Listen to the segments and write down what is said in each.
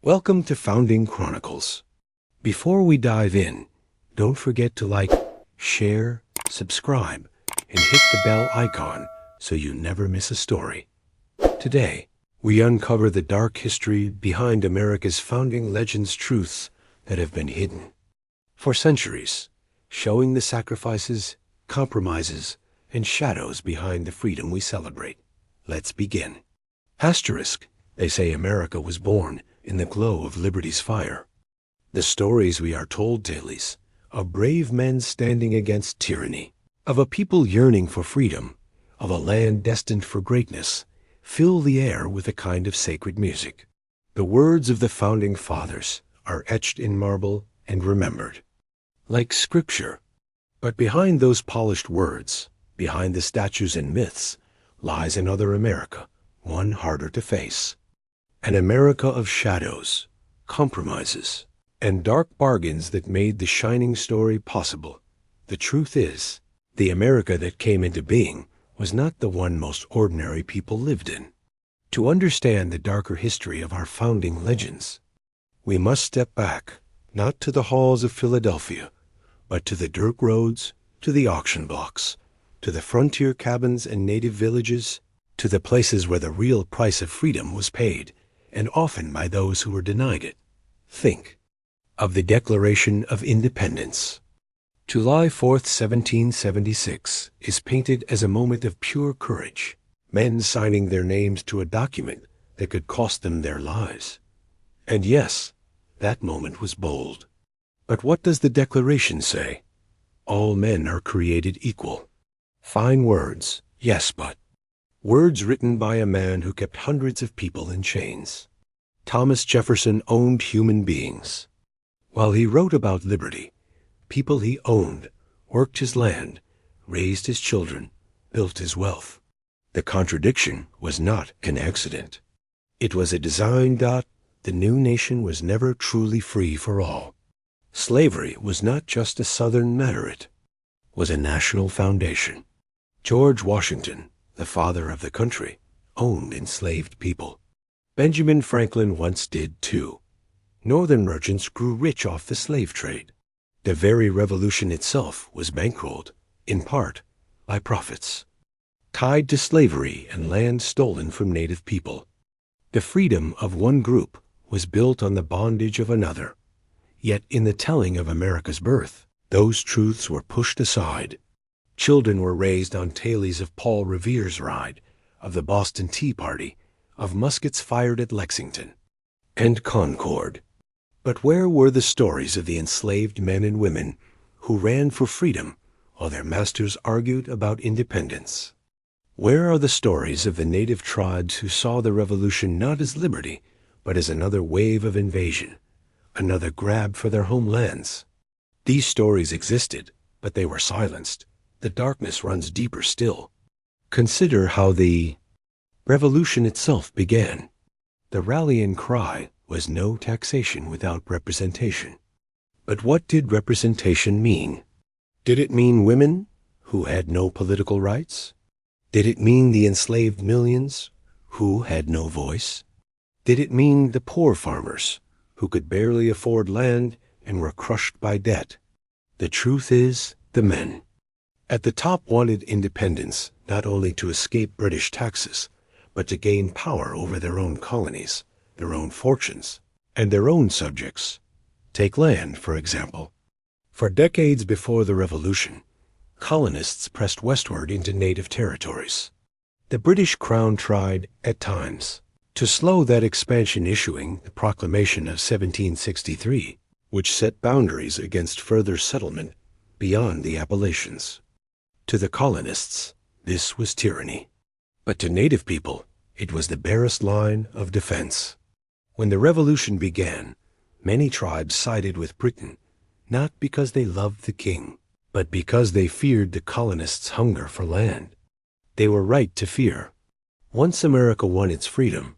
Welcome to Founding Chronicles. Before we dive in, don't forget to like, share, subscribe, and hit the bell icon so you never miss a story. Today, we uncover the dark history behind America's founding legends, truths that have been hidden for centuries, showing the sacrifices, compromises, and shadows behind the freedom we celebrate. Let's begin. Asterisk, they say America was born in the glow of liberty's fire. The stories we are told dailies of brave men standing against tyranny, of a people yearning for freedom, of a land destined for greatness, fill the air with a kind of sacred music. The words of the founding fathers are etched in marble and remembered, like scripture. But behind those polished words, behind the statues and myths, lies another America, one harder to face. An America of shadows, compromises, and dark bargains that made the shining story possible. The truth is, the America that came into being was not the one most ordinary people lived in. To understand the darker history of our founding legends, we must step back, not to the halls of Philadelphia, but to the dirt roads, to the auction blocks, to the frontier cabins and native villages, to the places where the real price of freedom was paid, and often by those who were denied it. Think of the Declaration of Independence. July 4th, 1776, is painted as a moment of pure courage, men signing their names to a document that could cost them their lives. And yes, that moment was bold. But what does the Declaration say? All men are created equal. Fine words, yes, but words written by a man who kept hundreds of people in chains. Thomas Jefferson owned human beings. While he wrote about liberty, people he owned worked his land, raised his children, built his wealth. The contradiction was not an accident. It was a design. The new nation was never truly free for all. Slavery was not just a Southern matter, it was a national foundation. George Washington, the father of the country, owned enslaved people. Benjamin Franklin once did too. Northern merchants grew rich off the slave trade. The very revolution itself was bankrolled, in part, by profits tied to slavery and land stolen from native people. The freedom of one group was built on the bondage of another. Yet in the telling of America's birth, those truths were pushed aside. Children were raised on tales of Paul Revere's ride, of the Boston Tea Party, of muskets fired at Lexington and Concord. But where were the stories of the enslaved men and women who ran for freedom while their masters argued about independence? Where are the stories of the native tribes who saw the revolution not as liberty, but as another wave of invasion, another grab for their homelands? These stories existed, but they were silenced. The darkness runs deeper still. Consider how the revolution itself began. The rallying cry was no taxation without representation. But what did representation mean? Did it mean women who had no political rights? Did it mean the enslaved millions who had no voice? Did it mean the poor farmers who could barely afford land and were crushed by debt? The truth is, the men at the top wanted independence not only to escape British taxes, but to gain power over their own colonies, their own fortunes, and their own subjects. Take land, for example. For decades before the Revolution, colonists pressed westward into native territories. The British Crown tried, at times, to slow that expansion, issuing the Proclamation of 1763, which set boundaries against further settlement beyond the Appalachians. To the colonists, this was tyranny. But to native people, it was the barest line of defense. When the Revolution began, many tribes sided with Britain, not because they loved the king, but because they feared the colonists' hunger for land. They were right to fear. Once America won its freedom,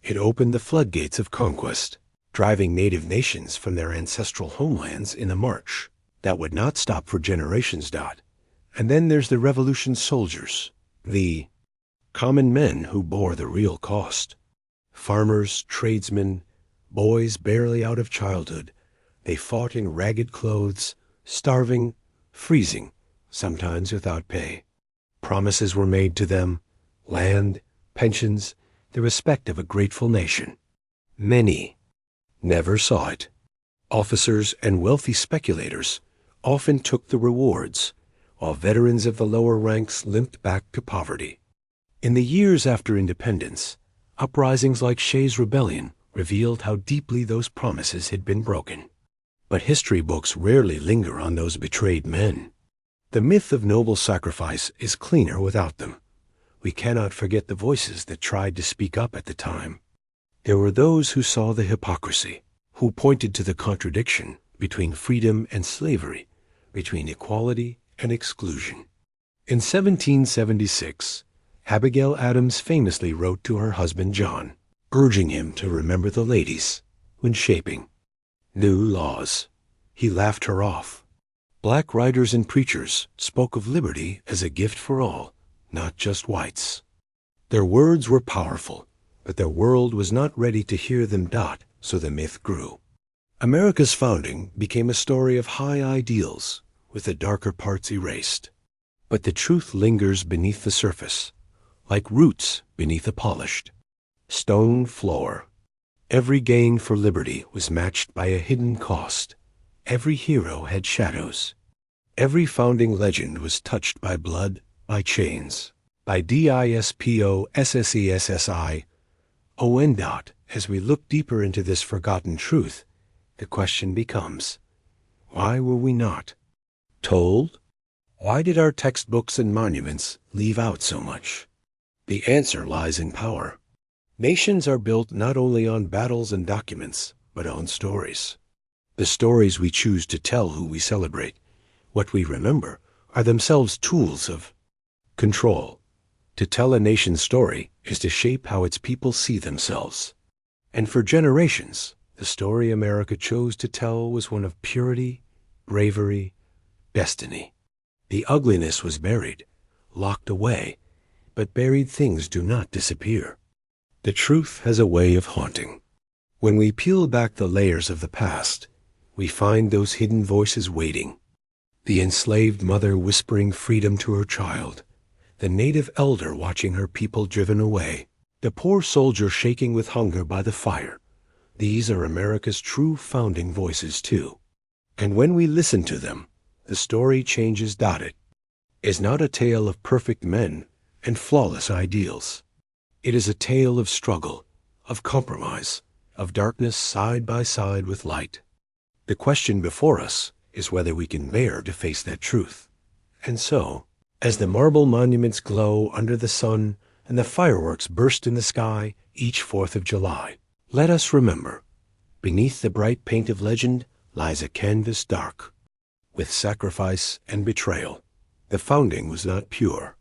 it opened the floodgates of conquest, driving native nations from their ancestral homelands in a march that would not stop for generations. And then there's the Revolution's soldiers, the common men who bore the real cost. Farmers, tradesmen, boys barely out of childhood. They fought in ragged clothes, starving, freezing, sometimes without pay. Promises were made to them: land, pensions, the respect of a grateful nation. Many never saw it. Officers and wealthy speculators often took the rewards, while veterans of the lower ranks limped back to poverty. In the years after independence, uprisings like Shays' Rebellion revealed how deeply those promises had been broken. But history books rarely linger on those betrayed men. The myth of noble sacrifice is cleaner without them. We cannot forget the voices that tried to speak up at the time. There were those who saw the hypocrisy, who pointed to the contradiction between freedom and slavery, between equality and exclusion. In 1776, Abigail Adams famously wrote to her husband John, urging him to remember the ladies when shaping new laws. He laughed her off. Black writers and preachers spoke of liberty as a gift for all, not just whites. Their words were powerful, but their world was not ready to hear them. So the myth grew. America's founding became a story of high ideals, with the darker parts erased. But the truth lingers beneath the surface, like roots beneath a polished stone floor. Every gain for liberty was matched by a hidden cost. Every hero had shadows. Every founding legend was touched by blood, by chains, by dispossession. As we look deeper into this forgotten truth, the question becomes, why were we not told? Why did our textbooks and monuments leave out so much? The answer lies in power. Nations are built not only on battles and documents, but on stories. The stories we choose to tell who we celebrate, what we remember, are themselves tools of control. To tell a nation's story is to shape how its people see themselves. And for generations, the story America chose to tell was one of purity, bravery, destiny. The ugliness was buried, locked away, but buried things do not disappear. The truth has a way of haunting. When we peel back the layers of the past, we find those hidden voices waiting. The enslaved mother whispering freedom to her child, the native elder watching her people driven away, the poor soldier shaking with hunger by the fire. These are America's true founding voices too. And when we listen to them, the story changes. It is not a tale of perfect men and flawless ideals. It is a tale of struggle, of compromise, of darkness side by side with light. The question before us is whether we can bear to face that truth. And so, as the marble monuments glow under the sun and the fireworks burst in the sky each 4th of July, let us remember, beneath the bright paint of legend lies a canvas dark, with sacrifice and betrayal. The founding was not pure.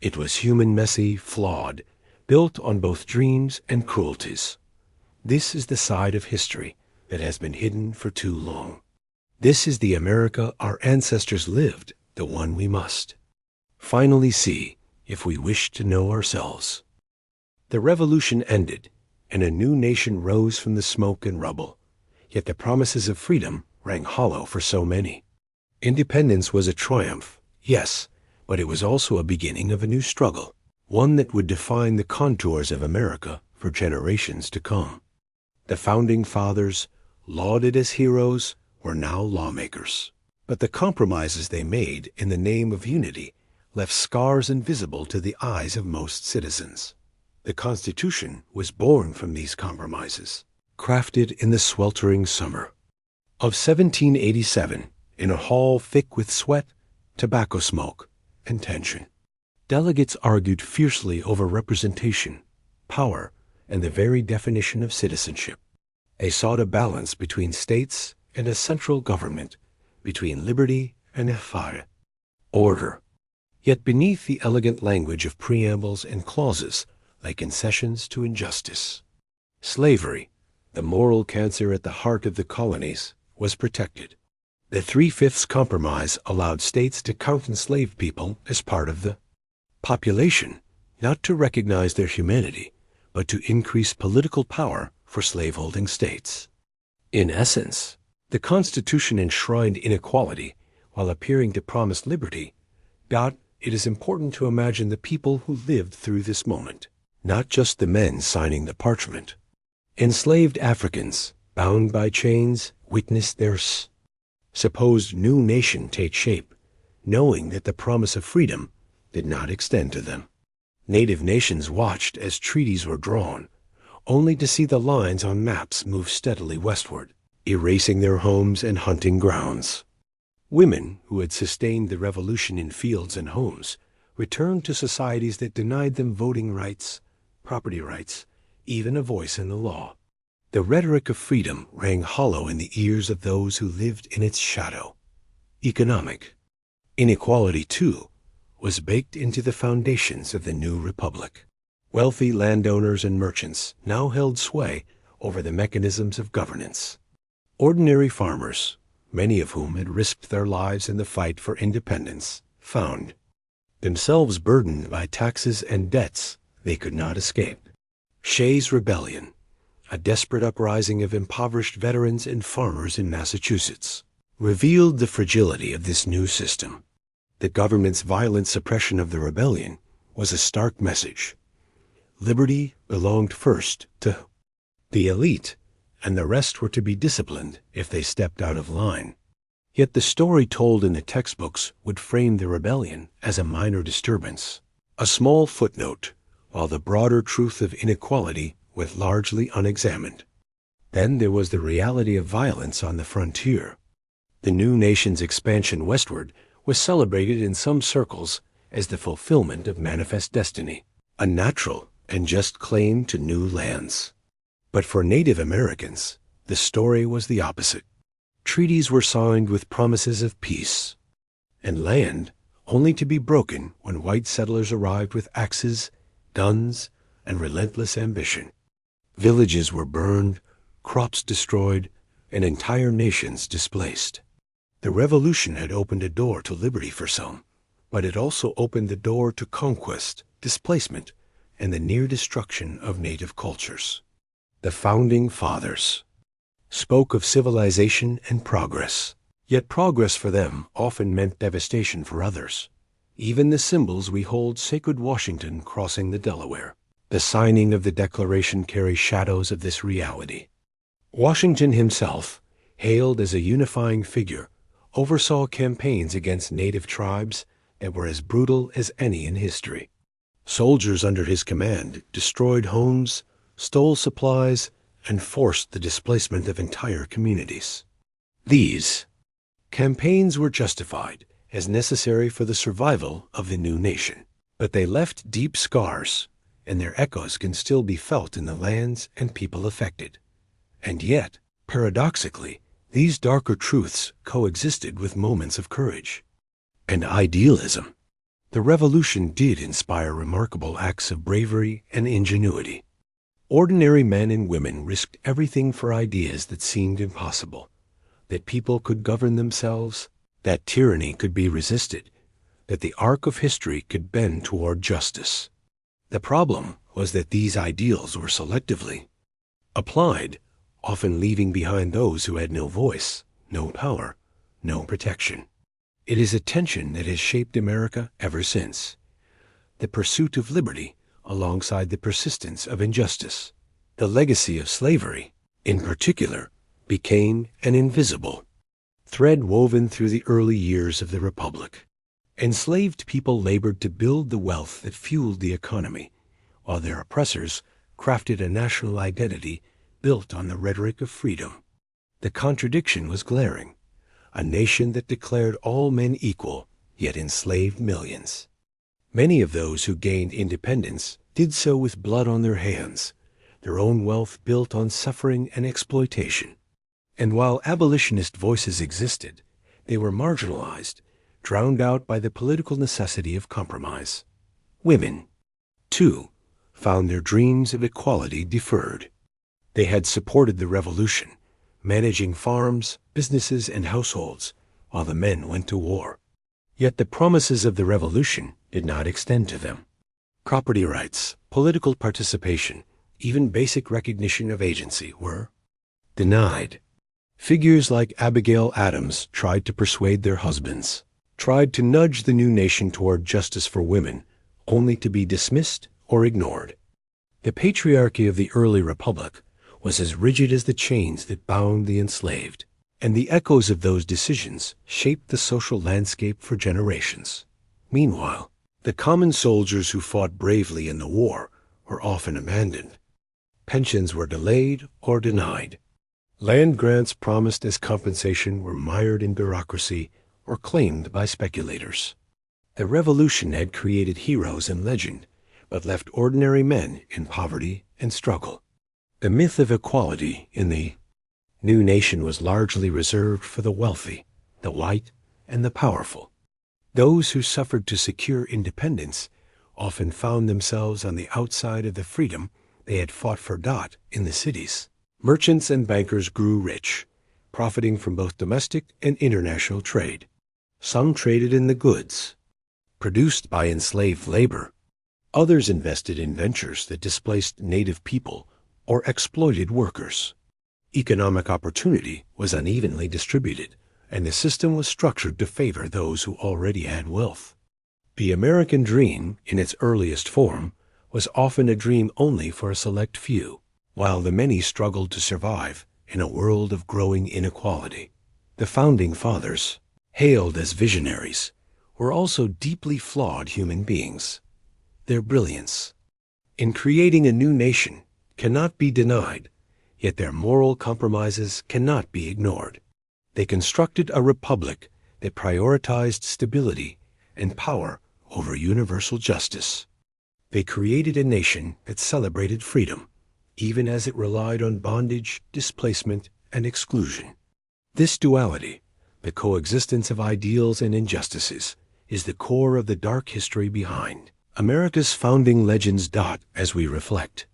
It was human, messy, flawed, built on both dreams and cruelties. This is the side of history that has been hidden for too long. This is the America our ancestors lived, the one we must finally see if we wish to know ourselves. The revolution ended, and a new nation rose from the smoke and rubble. Yet the promises of freedom rang hollow for so many. Independence was a triumph, yes, but it was also a beginning of a new struggle, one that would define the contours of America for generations to come. The founding fathers, lauded as heroes, were now lawmakers. But the compromises they made in the name of unity left scars invisible to the eyes of most citizens. The Constitution was born from these compromises, crafted in the sweltering summer of 1787 in a hall thick with sweat, tobacco smoke, and tension. Delegates argued fiercely over representation, power, and the very definition of citizenship. They sought a balance between states and a central government, between liberty and order. Yet beneath the elegant language of preambles and clauses lay concessions to injustice. Slavery, the moral cancer at the heart of the colonies, was protected. The 3/5 compromise allowed states to count enslaved people as part of the population, not to recognize their humanity, but to increase political power for slaveholding states. In essence, the Constitution enshrined inequality while appearing to promise liberty, but it is important to imagine the people who lived through this moment, not just the men signing the parchment. Enslaved Africans, bound by chains, witnessed their supposed new nation take shape, knowing that the promise of freedom did not extend to them. Native nations watched as treaties were drawn, only to see the lines on maps move steadily westward, erasing their homes and hunting grounds. Women who had sustained the revolution in fields and homes returned to societies that denied them voting rights, property rights, even a voice in the law. The rhetoric of freedom rang hollow in the ears of those who lived in its shadow. Economic inequality, too, was baked into the foundations of the new republic. Wealthy landowners and merchants now held sway over the mechanisms of governance. Ordinary farmers, many of whom had risked their lives in the fight for independence, found themselves burdened by taxes and debts they could not escape. Shays' Rebellion, a desperate uprising of impoverished veterans and farmers in Massachusetts, revealed the fragility of this new system. The government's violent suppression of the rebellion was a stark message. Liberty belonged first to the elite, and the rest were to be disciplined if they stepped out of line. Yet the story told in the textbooks would frame the rebellion as a minor disturbance, a small footnote, while the broader truth of inequality was largely unexamined. Then there was the reality of violence on the frontier. The new nation's expansion westward was celebrated in some circles as the fulfillment of manifest destiny, a natural and just claim to new lands. But for Native Americans, the story was the opposite. Treaties were signed with promises of peace, and land only to be broken when white settlers arrived with axes, guns, and relentless ambition. Villages were burned, crops destroyed, and entire nations displaced. The revolution had opened a door to liberty for some, but it also opened the door to conquest, displacement, and the near destruction of native cultures. The Founding Fathers spoke of civilization and progress, yet progress for them often meant devastation for others. Even the symbols we hold sacred, Washington crossing the Delaware, the signing of the Declaration, carry shadows of this reality. Washington himself, hailed as a unifying figure, oversaw campaigns against native tribes that were as brutal as any in history. Soldiers under his command destroyed homes, stole supplies, and forced the displacement of entire communities. These campaigns were justified as necessary for the survival of the new nation, but they left deep scars, and their echoes can still be felt in the lands and people affected. And yet, paradoxically, these darker truths coexisted with moments of courage and idealism. The revolution did inspire remarkable acts of bravery and ingenuity. Ordinary men and women risked everything for ideas that seemed impossible, that people could govern themselves, that tyranny could be resisted, that the arc of history could bend toward justice. The problem was that these ideals were selectively applied, often leaving behind those who had no voice, no power, no protection. It is a tension that has shaped America ever since. The pursuit of liberty alongside the persistence of injustice. The legacy of slavery, in particular, became an invisible thread woven through the early years of the Republic. Enslaved people labored to build the wealth that fueled the economy, while their oppressors crafted a national identity built on the rhetoric of freedom. The contradiction was glaring. A nation that declared all men equal, yet enslaved millions. Many of those who gained independence did so with blood on their hands, their own wealth built on suffering and exploitation. And while abolitionist voices existed, they were marginalized, drowned out by the political necessity of compromise. Women, too, found their dreams of equality deferred. They had supported the revolution, managing farms, businesses, and households, while the men went to war. Yet the promises of the revolution did not extend to them. Property rights, political participation, even basic recognition of agency were denied. Figures like Abigail Adams tried to persuade their husbands, tried to nudge the new nation toward justice for women, only to be dismissed or ignored. The patriarchy of the early republic was as rigid as the chains that bound the enslaved, and the echoes of those decisions shaped the social landscape for generations. Meanwhile, the common soldiers who fought bravely in the war were often abandoned. Pensions were delayed or denied. Land grants promised as compensation were mired in bureaucracy or claimed by speculators. The revolution had created heroes and legend, but left ordinary men in poverty and struggle. The myth of equality in the new nation was largely reserved for the wealthy, the white, and the powerful. Those who suffered to secure independence often found themselves on the outside of the freedom they had fought for in the cities. Merchants and bankers grew rich, profiting from both domestic and international trade. Some traded in the goods produced by enslaved labor. Others invested in ventures that displaced native people or exploited workers. Economic opportunity was unevenly distributed, and the system was structured to favor those who already had wealth. The American dream, in its earliest form, was often a dream only for a select few, while the many struggled to survive in a world of growing inequality. The Founding Fathers, hailed as visionaries, were also deeply flawed human beings. Their brilliance in creating a new nation cannot be denied, yet their moral compromises cannot be ignored. They constructed a republic that prioritized stability and power over universal justice. They created a nation that celebrated freedom, even as it relied on bondage, displacement, and exclusion. This duality, the coexistence of ideals and injustices, is the core of the dark history behind America's founding legends. As we reflect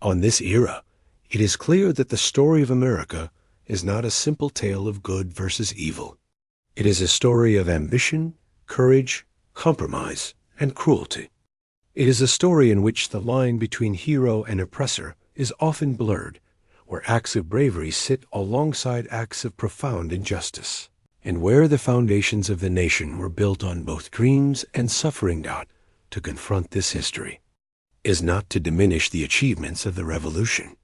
on this era, it is clear that the story of America is not a simple tale of good versus evil. It is a story of ambition, courage, compromise, and cruelty. It is a story in which the line between hero and oppressor is often blurred, where acts of bravery sit alongside acts of profound injustice, and where the foundations of the nation were built on both dreams and suffering. To confront this history is not to diminish the achievements of the revolution.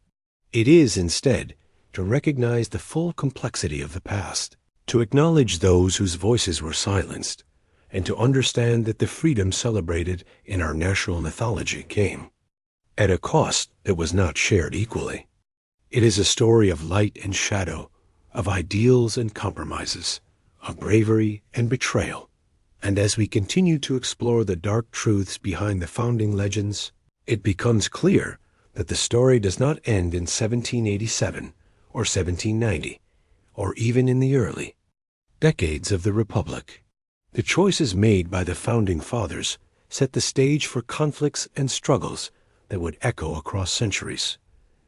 It is, instead, to recognize the full complexity of the past, to acknowledge those whose voices were silenced, and to understand that the freedom celebrated in our national mythology came at a cost that was not shared equally. It is a story of light and shadow, of ideals and compromises, of bravery and betrayal. And as we continue to explore the dark truths behind the founding legends, it becomes clear that the story does not end in 1787 or 1790, or even in the early decades of the Republic. The choices made by the Founding Fathers set the stage for conflicts and struggles that would echo across centuries.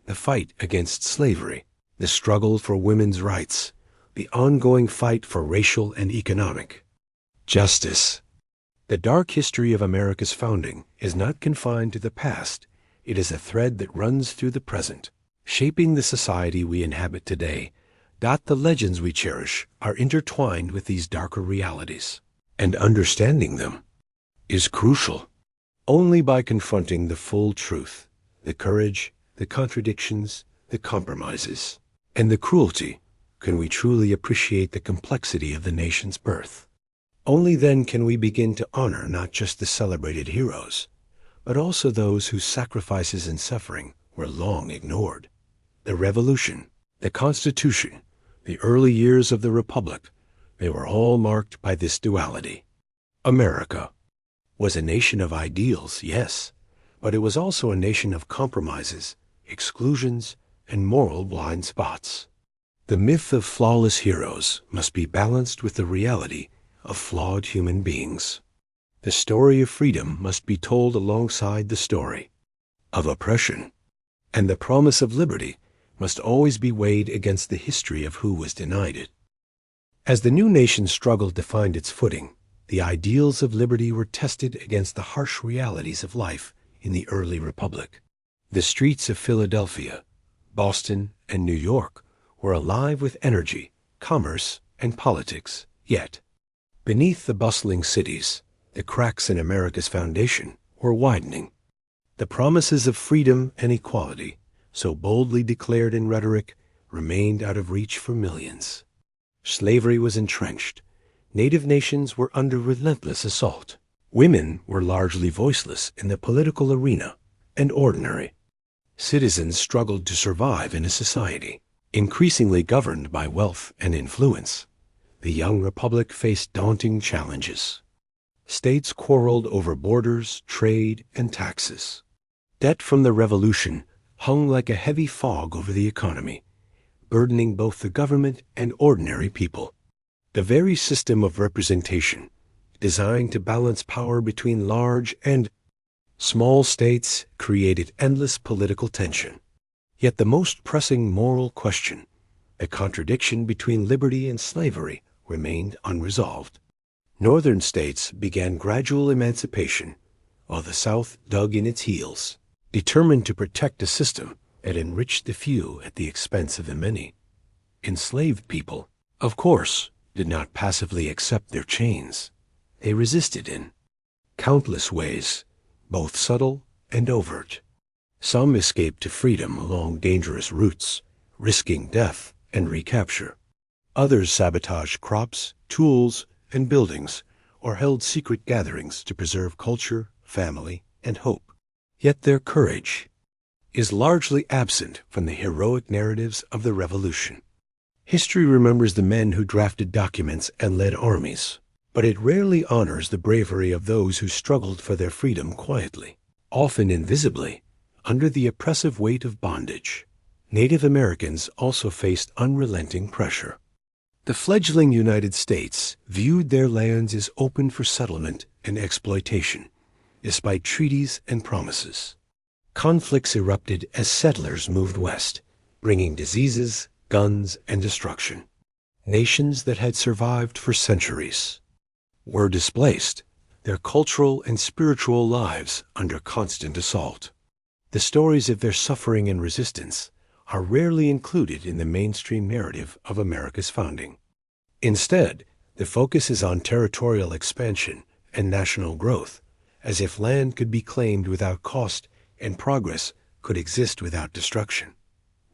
The fight against slavery, the struggle for women's rights, the ongoing fight for racial and economic justice. The dark history of America's founding is not confined to the past. It is a thread that runs through the present, shaping the society we inhabit today. The legends we cherish are intertwined with these darker realities, and understanding them is crucial. Only by confronting the full truth, the courage, the contradictions, the compromises, and the cruelty can we truly appreciate the complexity of the nation's birth. Only then can we begin to honor not just the celebrated heroes, but also those whose sacrifices and suffering were long ignored. The Revolution, the Constitution, the early years of the Republic, they were all marked by this duality. America was a nation of ideals, yes, but it was also a nation of compromises, exclusions, and moral blind spots. The myth of flawless heroes must be balanced with the reality of flawed human beings. The story of freedom must be told alongside the story of oppression, and the promise of liberty must always be weighed against the history of who was denied it. As the new nation struggled to find its footing, the ideals of liberty were tested against the harsh realities of life in the early republic. The streets of Philadelphia, Boston, and New York were alive with energy, commerce, and politics, yet, beneath the bustling cities, the cracks in America's foundation were widening. The promises of freedom and equality, so boldly declared in rhetoric, remained out of reach for millions. Slavery was entrenched. Native nations were under relentless assault. Women were largely voiceless in the political arena, and ordinary citizens struggled to survive in a society increasingly governed by wealth and influence. The young republic faced daunting challenges. States quarreled over borders, trade, and taxes. Debt from the Revolution hung like a heavy fog over the economy, burdening both the government and ordinary people. The very system of representation, designed to balance power between large and small states, created endless political tension. Yet the most pressing moral question, the contradiction between liberty and slavery, remained unresolved. Northern states began gradual emancipation, while the South dug in its heels, determined to protect a system that enriched the few at the expense of the many. Enslaved people, of course, did not passively accept their chains. They resisted in countless ways, both subtle and overt. Some escaped to freedom along dangerous routes, risking death and recapture. Others sabotaged crops, tools, and buildings, or held secret gatherings to preserve culture, family, and hope. Yet their courage is largely absent from the heroic narratives of the Revolution. History remembers the men who drafted documents and led armies, but it rarely honors the bravery of those who struggled for their freedom quietly, often invisibly, under the oppressive weight of bondage. Native Americans also faced unrelenting pressure. The fledgling United States viewed their lands as open for settlement and exploitation, despite treaties and promises. Conflicts erupted as settlers moved west, bringing diseases, guns, and destruction. Nations that had survived for centuries were displaced, their cultural and spiritual lives under constant assault. The stories of their suffering and resistance are rarely included in the mainstream narrative of America's founding. Instead, the focus is on territorial expansion and national growth, as if land could be claimed without cost and progress could exist without destruction.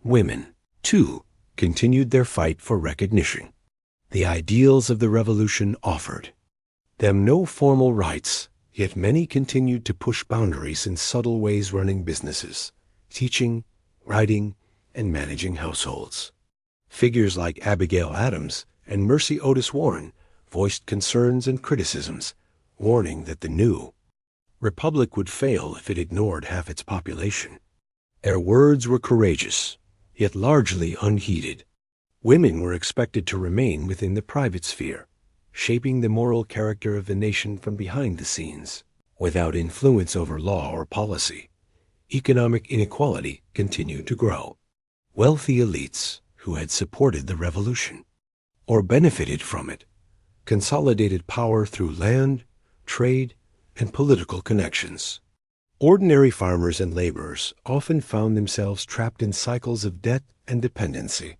Women, too, continued their fight for recognition. The ideals of the Revolution offered them no formal rights, yet many continued to push boundaries in subtle ways, running businesses, teaching, writing, and managing households. Figures like Abigail Adams and Mercy Otis Warren voiced concerns and criticisms, warning that the new republic would fail if it ignored half its population. Their words were courageous, yet largely unheeded. Women were expected to remain within the private sphere, shaping the moral character of the nation from behind the scenes, without influence over law or policy. Economic inequality continued to grow. Wealthy elites, who had supported the revolution or benefited from it, consolidated power through land, trade, and political connections. Ordinary farmers and laborers often found themselves trapped in cycles of debt and dependency.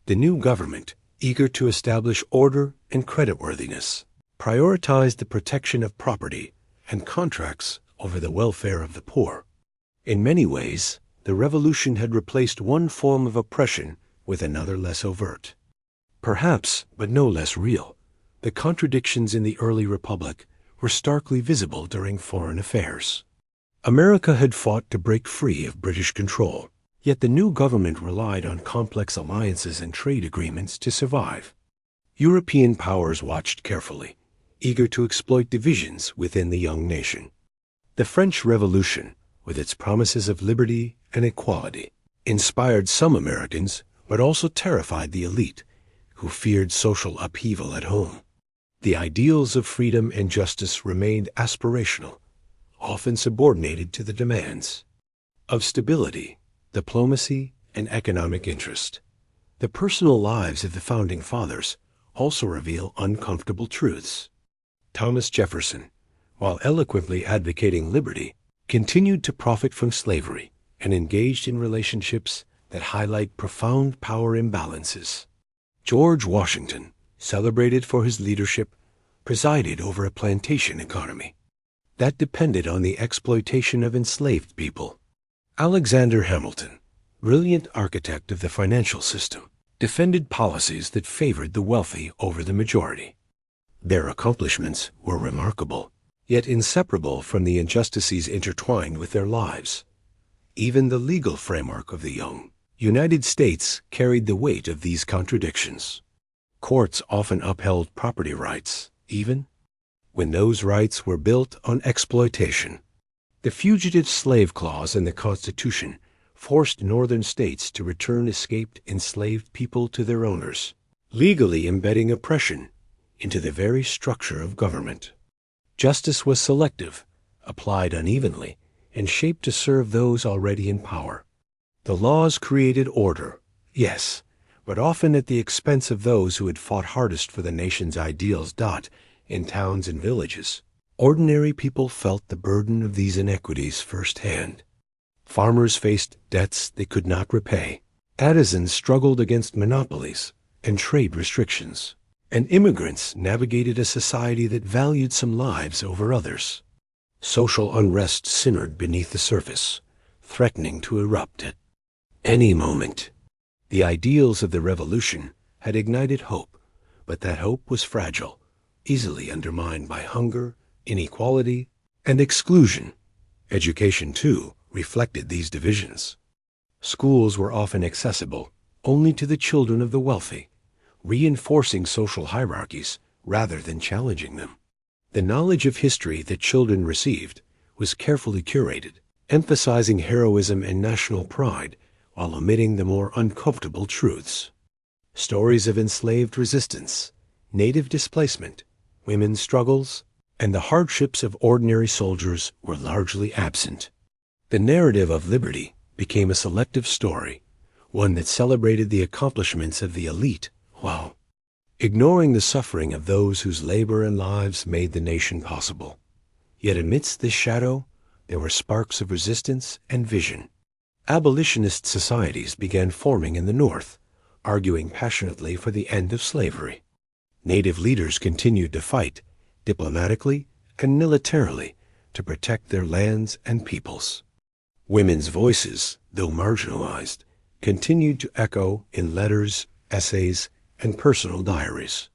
The new government, eager to establish order and creditworthiness, prioritized the protection of property and contracts over the welfare of the poor. In many ways, the revolution had replaced one form of oppression with another less overt. Perhaps, but no less real, the contradictions in the early republic were starkly visible during foreign affairs. America had fought to break free of British control, yet the new government relied on complex alliances and trade agreements to survive. European powers watched carefully, eager to exploit divisions within the young nation. The French Revolution, with its promises of liberty and equality, inspired some Americans, but also terrified the elite, who feared social upheaval at home. The ideals of freedom and justice remained aspirational, often subordinated to the demands of stability, diplomacy, and economic interest. The personal lives of the Founding Fathers also reveal uncomfortable truths. Thomas Jefferson, while eloquently advocating liberty, continued to profit from slavery and engaged in relationships that highlight profound power imbalances. George Washington, celebrated for his leadership, presided over a plantation economy that depended on the exploitation of enslaved people. Alexander Hamilton, brilliant architect of the financial system, defended policies that favored the wealthy over the majority. Their accomplishments were remarkable, yet inseparable from the injustices intertwined with their lives. Even the legal framework of the young United States carried the weight of these contradictions. Courts often upheld property rights, even when those rights were built on exploitation. The Fugitive Slave Clause in the Constitution forced northern states to return escaped enslaved people to their owners, legally embedding oppression into the very structure of government. Justice was selective, applied unevenly, and shaped to serve those already in power. The laws created order, yes, but often at the expense of those who had fought hardest for the nation's ideals. In towns and villages, ordinary people felt the burden of these inequities firsthand. Farmers faced debts they could not repay. Artisans struggled against monopolies and trade restrictions. And immigrants navigated a society that valued some lives over others. Social unrest simmered beneath the surface, threatening to erupt at any moment. The ideals of the revolution had ignited hope, but that hope was fragile, easily undermined by hunger, inequality, and exclusion. Education, too, reflected these divisions. Schools were often accessible only to the children of the wealthy, reinforcing social hierarchies rather than challenging them. The knowledge of history that children received was carefully curated, emphasizing heroism and national pride while omitting the more uncomfortable truths. Stories of enslaved resistance, native displacement, women's struggles, and the hardships of ordinary soldiers were largely absent. The narrative of liberty became a selective story, one that celebrated the accomplishments of the elite while ignoring the suffering of those whose labor and lives made the nation possible. Yet amidst this shadow, there were sparks of resistance and vision. Abolitionist societies began forming in the North, arguing passionately for the end of slavery. Native leaders continued to fight, diplomatically and militarily, to protect their lands and peoples. Women's voices, though marginalized, continued to echo in letters, essays, and personal diaries.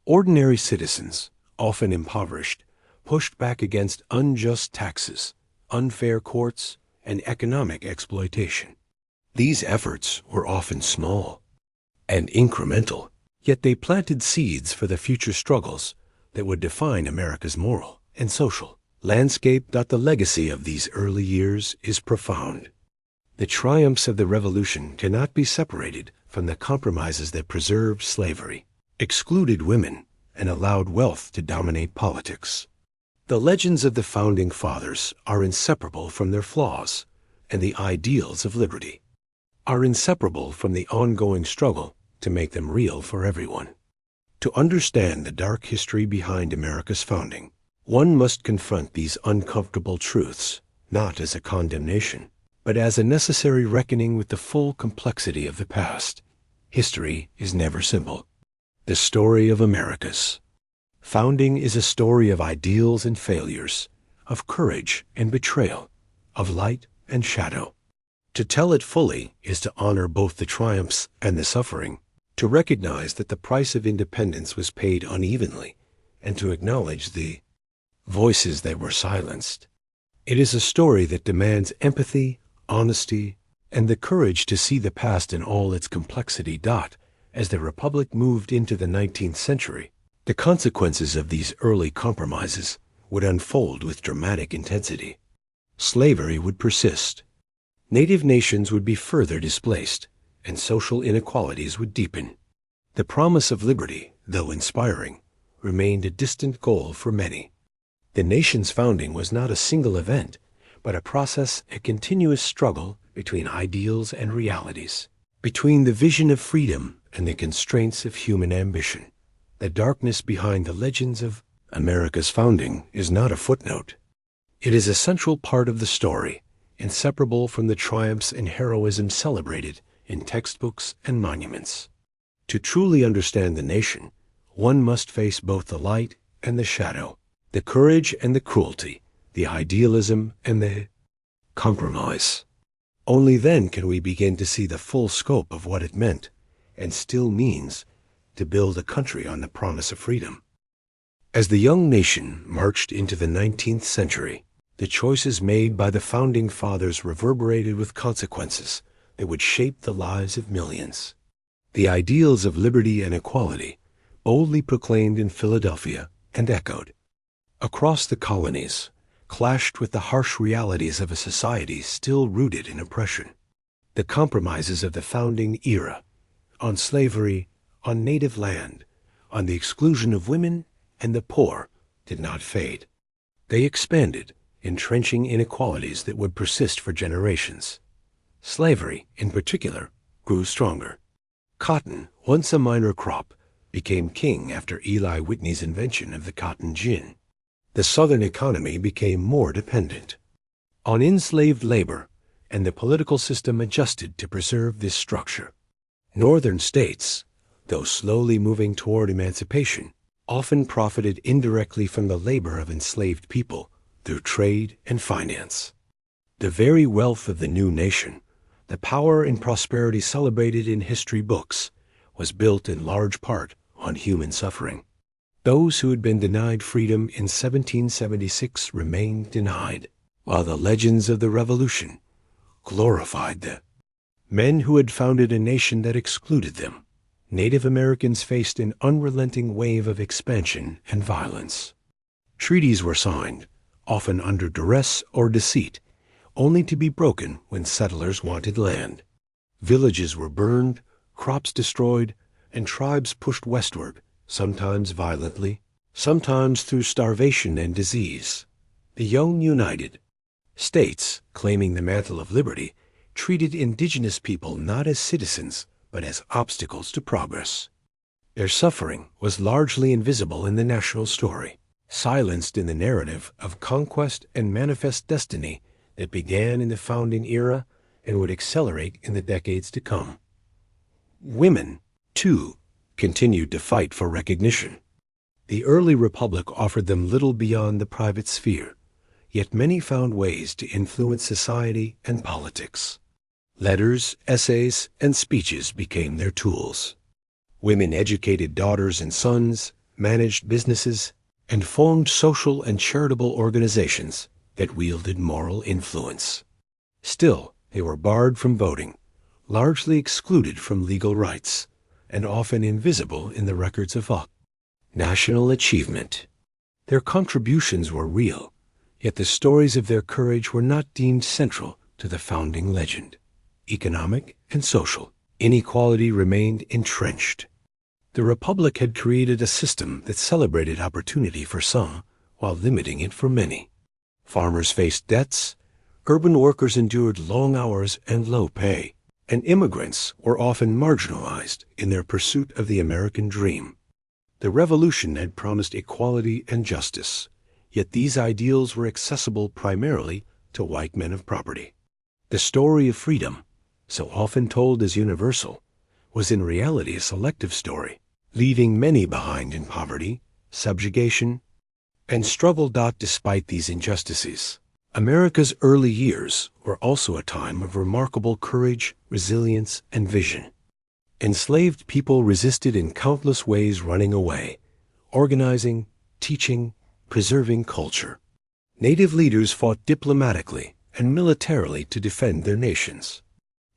Ordinary citizens, often impoverished, pushed back against unjust taxes, unfair courts, and economic exploitation. These efforts were often small and incremental, yet they planted seeds for the future struggles that would define America's moral and social landscape. The legacy of these early years is profound. The triumphs of the Revolution cannot be separated from the compromises that preserved slavery, excluded women, and allowed wealth to dominate politics. The legends of the Founding Fathers are inseparable from their flaws, and the ideals of liberty are inseparable from the ongoing struggle to make them real for everyone. To understand the dark history behind America's founding, one must confront these uncomfortable truths, not as a condemnation, but as a necessary reckoning with the full complexity of the past. History is never simple. The story of America's founding is a story of ideals and failures, of courage and betrayal, of light and shadow. To tell it fully is to honor both the triumphs and the suffering, to recognize that the price of independence was paid unevenly, and to acknowledge the voices that were silenced. It is a story that demands empathy, honesty, and the courage to see the past in all its complexity. As the Republic moved into the 19th century, the consequences of these early compromises would unfold with dramatic intensity. Slavery would persist. Native nations would be further displaced, and social inequalities would deepen. The promise of liberty, though inspiring, remained a distant goal for many. The nation's founding was not a single event, but a process, a continuous struggle between ideals and realities, between the vision of freedom and the constraints of human ambition. The darkness behind the legends of America's founding is not a footnote. It is a central part of the story, inseparable from the triumphs and heroism celebrated in textbooks and monuments. To truly understand the nation, one must face both the light and the shadow, the courage and the cruelty, the idealism and the compromise. Only then can we begin to see the full scope of what it meant, and still means, to build a country on the promise of freedom. As the young nation marched into the 19th century, the choices made by the Founding Fathers reverberated with consequences that would shape the lives of millions. The ideals of liberty and equality, boldly proclaimed in Philadelphia and echoed across the colonies, clashed with the harsh realities of a society still rooted in oppression. The compromises of the founding era, on slavery, on native land, on the exclusion of women and the poor, did not fade. They expanded, entrenching inequalities that would persist for generations. Slavery, in particular, grew stronger. Cotton, once a minor crop, became king after Eli Whitney's invention of the cotton gin. The Southern economy became more dependent on enslaved labor, and the political system adjusted to preserve this structure. Northern states, though slowly moving toward emancipation, often profited indirectly from the labor of enslaved people through trade and finance. The very wealth of the new nation, the power and prosperity celebrated in history books, was built in large part on human suffering. Those who had been denied freedom in 1776 remained denied, while the legends of the Revolution glorified the men who had founded a nation that excluded them. Native Americans faced an unrelenting wave of expansion and violence. Treaties were signed, often under duress or deceit, only to be broken when settlers wanted land. Villages were burned, crops destroyed, and tribes pushed westward, sometimes violently, sometimes through starvation and disease. The young united. States, claiming the mantle of liberty, treated indigenous people not as citizens, but as obstacles to progress. Their suffering was largely invisible in the national story, silenced in the narrative of conquest and manifest destiny that began in the founding era and would accelerate in the decades to come. Women, too, continued to fight for recognition. The early republic offered them little beyond the private sphere, yet many found ways to influence society and politics. Letters, essays, and speeches became their tools. Women educated daughters and sons, managed businesses, and formed social and charitable organizations that wielded moral influence. Still, they were barred from voting, largely excluded from legal rights, and often invisible in the records of national achievement. Their contributions were real, yet the stories of their courage were not deemed central to the founding legend. Economic and social inequality remained entrenched. The Republic had created a system that celebrated opportunity for some while limiting it for many. Farmers faced debts, urban workers endured long hours and low pay, and immigrants were often marginalized in their pursuit of the American dream. The Revolution had promised equality and justice, yet these ideals were accessible primarily to white men of property. The story of freedom, so often told as universal, was in reality a selective story, leaving many behind in poverty, subjugation, and struggle. Despite these injustices, America's early years were also a time of remarkable courage, resilience, and vision. Enslaved people resisted in countless ways, running away, organizing, teaching, preserving culture. Native leaders fought diplomatically and militarily to defend their nations.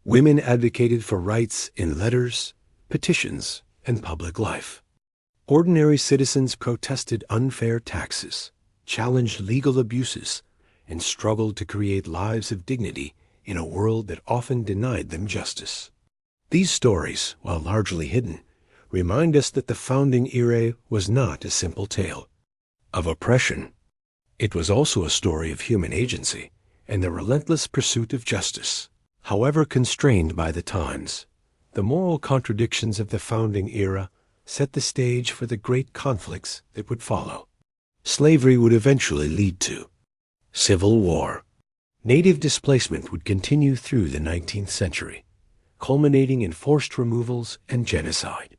Women advocated for rights in letters, petitions, and public life. Ordinary citizens protested unfair taxes, challenged legal abuses, and struggled to create lives of dignity in a world that often denied them justice. These stories, while largely hidden, remind us that the founding era was not a simple tale of oppression. It was also a story of human agency and the relentless pursuit of justice. However constrained by the times, the moral contradictions of the founding era set the stage for the great conflicts that would follow. Slavery would eventually lead to civil war. Native displacement would continue through the 19th century, culminating in forced removals and genocide.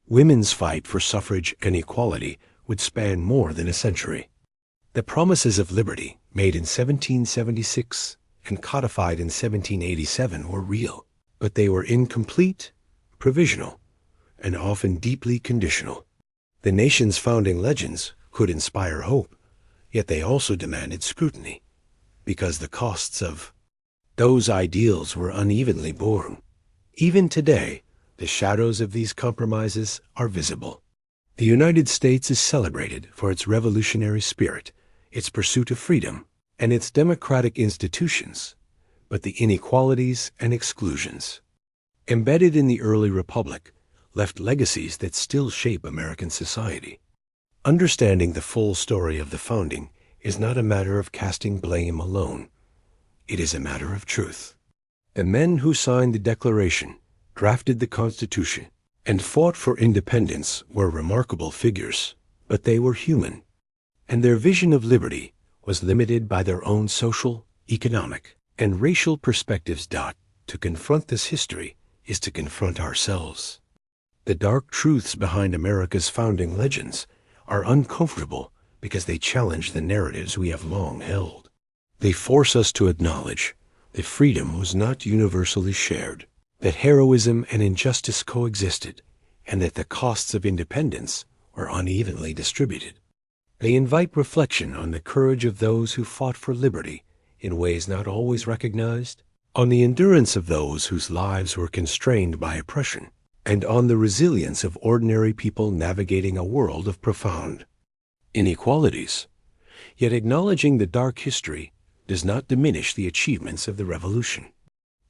Women's fight for suffrage and equality would span more than a century. The promises of liberty, made in 1776 and codified in 1787, were real, but they were incomplete, provisional, and often deeply conditional. The nation's founding legends could inspire hope, yet they also demanded scrutiny, because the costs of those ideals were unevenly borne. Even today, the shadows of these compromises are visible. The United States is celebrated for its revolutionary spirit, its pursuit of freedom, and its democratic institutions, but the inequalities and exclusions embedded in the early republic left legacies that still shape American society. Understanding the full story of the founding is not a matter of casting blame alone. It is a matter of truth. The men who signed the Declaration, drafted the Constitution, and fought for independence were remarkable figures, but they were human, and their vision of liberty was limited by their own social, economic, and racial perspectives. To confront this history is to confront ourselves. The dark truths behind America's founding legends are uncomfortable because they challenge the narratives we have long held. They force us to acknowledge that freedom was not universally shared, that heroism and injustice coexisted, and that the costs of independence were unevenly distributed. They invite reflection on the courage of those who fought for liberty in ways not always recognized, on the endurance of those whose lives were constrained by oppression, and on the resilience of ordinary people navigating a world of profound inequalities. Yet acknowledging the dark history does not diminish the achievements of the Revolution.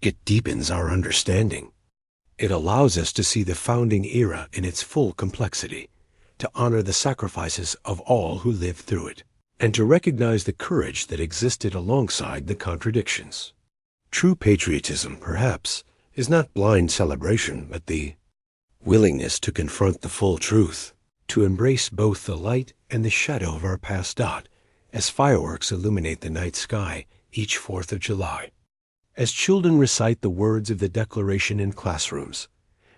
It deepens our understanding. It allows us to see the founding era in its full complexity, to honor the sacrifices of all who lived through it, and to recognize the courage that existed alongside the contradictions. True patriotism, perhaps, is not blind celebration, but the willingness to confront the full truth, to embrace both the light and the shadow of our past. As fireworks illuminate the night sky each 4th of July, as children recite the words of the Declaration in classrooms,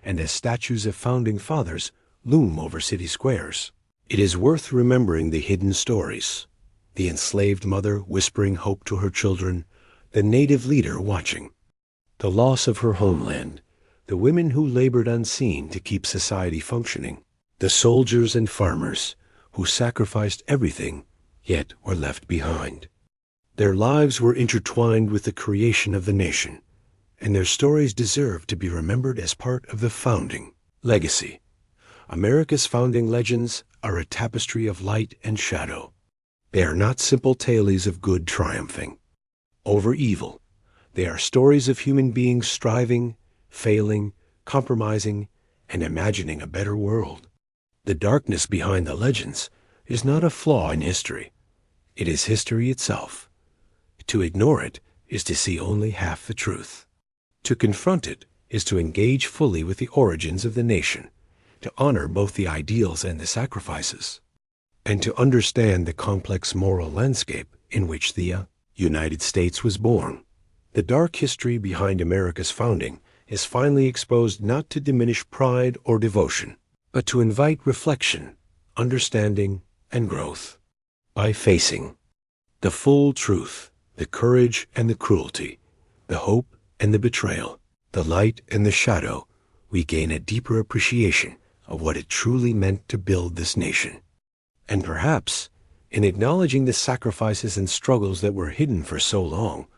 and as statues of founding fathers loom over city squares, it is worth remembering the hidden stories: the enslaved mother whispering hope to her children, the native leader watching, the loss of her homeland, the women who labored unseen to keep society functioning, the soldiers and farmers who sacrificed everything yet were left behind. Their lives were intertwined with the creation of the nation, and their stories deserve to be remembered as part of the founding legacy. America's founding legends are a tapestry of light and shadow. They are not simple tales of good triumphing over evil. They are stories of human beings striving, failing, compromising, and imagining a better world. The darkness behind the legends is not a flaw in history. It is history itself. To ignore it is to see only half the truth. To confront it is to engage fully with the origins of the nation, to honor both the ideals and the sacrifices, and to understand the complex moral landscape in which the United States was born. The dark history behind America's founding is finally exposed not to diminish pride or devotion, but to invite reflection, understanding, and growth. By facing the full truth, the courage and the cruelty, the hope and the betrayal, the light and the shadow, we gain a deeper appreciation of what it truly meant to build this nation. And perhaps, in acknowledging the sacrifices and struggles that were hidden for so long,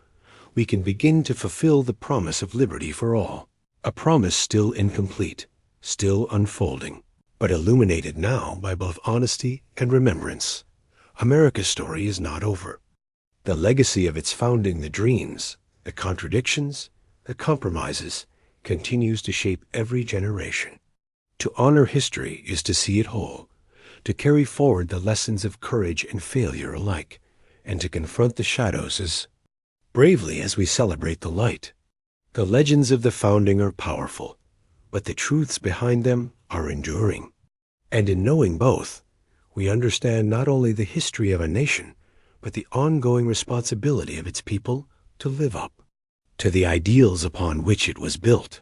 we can begin to fulfill the promise of liberty for all, a promise still incomplete, still unfolding, but illuminated now by both honesty and remembrance. America's story is not over. The legacy of its founding, the dreams, the contradictions, the compromises, continues to shape every generation. To honor history is to see it whole, to carry forward the lessons of courage and failure alike, and to confront the shadows as bravely as we celebrate the light. The legends of the founding are powerful, but the truths behind them are enduring. And in knowing both, we understand not only the history of a nation, but the ongoing responsibility of its people to live up to the ideals upon which it was built.